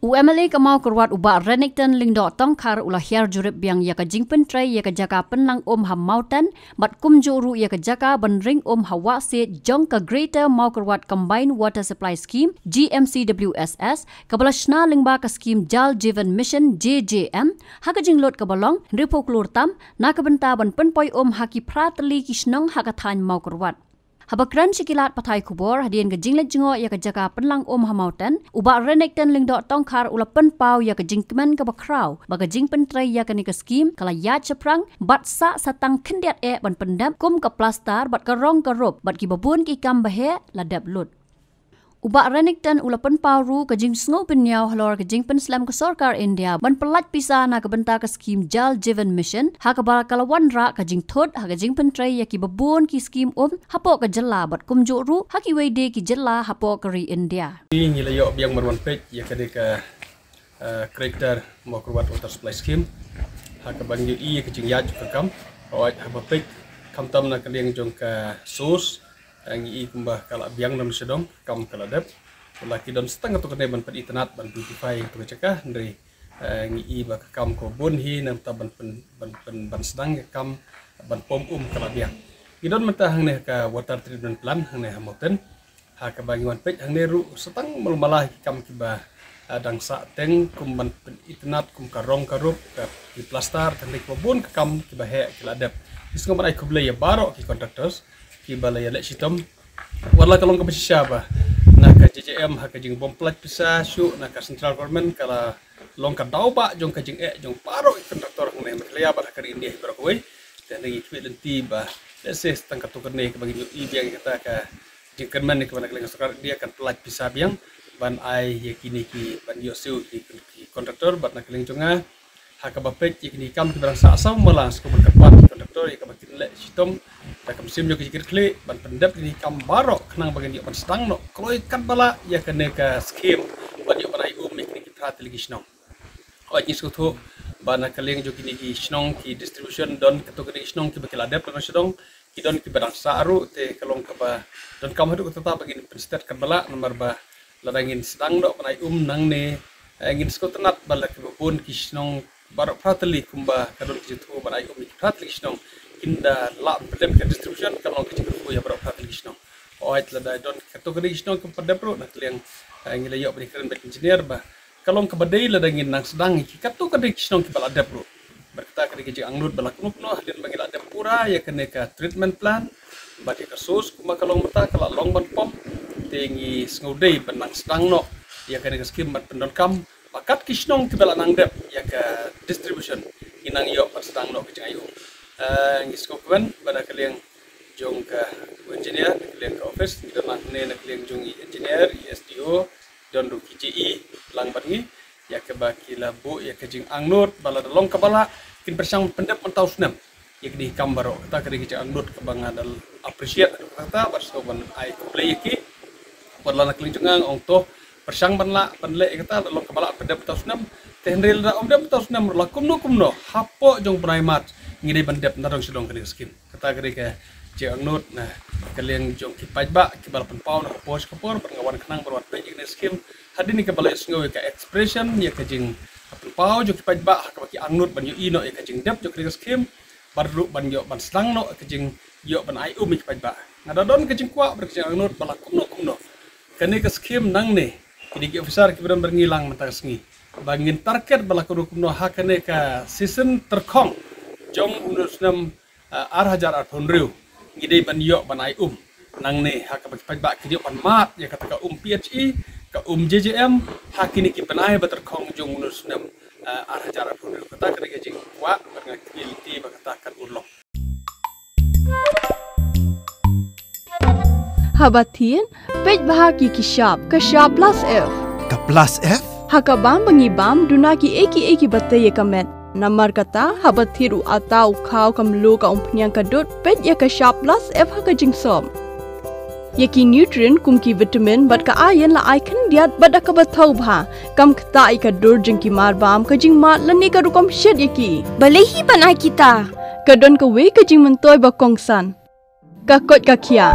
UMLA kamau kerwat uba Renington lingdo tongkar ulah hiar jurip biang ya ka jingpen tray ya ka jaka penlang ha mountain bat kumjuru ya ka jaka benring hawa se jong ka greater mau kerwat combined water supply scheme GMCWSS kabalashna lingba ka scheme Jal Jeevan Mission JJM ha ka jinglot ka balong ripo klur tam na ka benta ban penpoi haki pratli kisnong ha ka than mau kerwat Habakran sikilat patai kubor hadian ke jinglet jengo ya ke jaka penlang ha mountain uba Renington lingdo tongkar ula penpau ya ke jingkemen ke bakrau baga jingpen tray ya ke ni ke skim kala ya ceprang bat sa satang kendiat ban pendam kum ke plastar bat kerong ke rob bat ki babun ki kam bahe ladap lut Uba Renington ula penpau ru ke jing sngo penyau halor ke jingpen slam ke sorkar India ban pelat pisa na ke benta ke skim Jal Jeevan Mission ha ke bala kalawan ra ke jing thot ha ke jingpen tray ya ki babun ki skim hapo ke jela bat kumjo ru ha ki wede ki jela hapo ke ri India ini layo biang marwan pej ya ke ka karakter mau kurwat water supply scheme ha ke bangyu ke jing ya ke kam awat ha pej kam tam na ke liang jong ka sus ngi kumbah kala biang nam sedong kam kala dep laki don setengah tu kene ban pen internet ban beautify tu cekah dari ngi ba kam ko bon hi nam ta ban sedang kam ban pom kala biang idon menta hang ne ka water treatment plant hang ne hamoten ha ka bangiwan pej hang ne ru setang malah kam kiba dang sa teng kum ban pen internet kum karong karup ka di plastar tandek bon ka kam kiba he kala dep isngo ban ai kuble ya baro ki contractors ki balaya lek sitom warla kalong ka siapa nak ka JJM ha ka jing bom plat pisa syu nak ka central government kala long ka dau ba jong ka jing jong paro kontraktor ngene meklea ba ka India bro kowe dan ngi tweet lenti ba lese tang ka to kene ka bagi i biang kata ka jing kerman ni ka nak leng sokar dia kan plat pisa biang ban ai ye kini ki ban yo siu ki kontraktor bat nak leng jonga ha ka bapet kini kam ki barang sa asam malas ko berkapat kontraktor ka bakin lek sitom takam sim jo kikir kle ban pendap ni kam barok kenang bagian dia ban sedang no kloi kan bala ya kene ka scheme ban yo banai mik ni kita telegisno o ni sutu bana kaleng jo kini ki snong ki distribution don keto kini snong ki bakil adap no sedong ki don ki barang saru te kalong ka ba don kam hadu tetap bagin penstat kan bala nomor ba ladangin sedang do banai nang ne ngin skotenat bala ki bun ki snong barok prateli kumba kadon ki tu banai mik prateli snong inda la pedem ke distribution kalau kita kerja ya berapa application oh itu lah don kategori isno ke pedem pro nak liang ngila yo berikan bet engineer bah kalau ke badai lah dangin nang sedang ki kategori isno ke balada pro berkata ke kerja anglut balak no dan bagi ada pura ya kena ke treatment plan bagi kasus kuma kalau mata kalau long ban pom tinggi ngudai benang sedang no ya kena ke skim bat pendon kam bakat kisno ke balak nang dep ya ke distribution inang yo sedang no ke ayo ngisko kwen pada kalian jong ka engineer kalian ka office kita nak ne kalian jong engineer SDO don ru KCE lang bangi ya ke baki labu ya ke jing angnut bala long ka bala kin persang pendap mentau senam ya ke di kambaro kata ke di angnut ke bang adal appreciate kata barso ban ai play ki bala kalian jong ong to persang ban la panle kata long ka bala pendap mentau senam tenril da om pendap mentau senam la kumno hapo jong primat ngide bandep narong sedong kali skin kata kali ke jeng nut nah kalian jong kipaj ba kibal penpau na pos kapor pengawan kenang berwat pe ini skim hadini ke balai sngowe ke expression ya ke jeng penpau jong kipaj ba ke baki angnut ban yo ino ya ke jeng dep jong kali skim baru ban yo ban sedang no ke jeng yo ban ai mi kipaj ba ngadadon ke jeng kwa ber ke jeng angnut bala kumno kene ke skim nang ne ini ke officer ke beram berngilang mentang sengi bangin target bala kumno ha kene ka season terkong jong unusnam arhajar arthonriu ngidei ban yo ban ai nang ne ha ka bak ba ki ban mat ya kata ka PHE ka JJM ha kini ki ban ai bater khong jong unusnam arhajar arthonriu kata ka ge jing wa bang kiliti ba kata kan urlok habatin pej bahagi ki shop ka shop plus f ka plus f ha ka bam bangi bam duna ki eki batte ye kamet Namar kata habat thiru atau kau kamlu ka umpnyang kadut pet ya ka sharp plus f ha ka jingsom yaki nutrient kum ki vitamin bat ka iron la icon diat bat ka bathau bha kam kta I ka dur jing ki mar bam ka jing mat lani ka rukom shed yaki balehi banai kita ka don ka we ka jing mentoy ba kongsan ka kot ka khia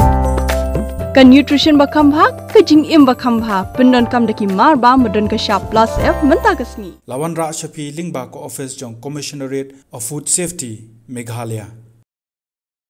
Ka nutrition bakam bha ka jing im bakam bha pendon kam daki mar ba modern ka sharp plus F menta kasni. Lawan Ra Shafi Lingba ko office jong Commissionerate of Food Safety Meghalaya.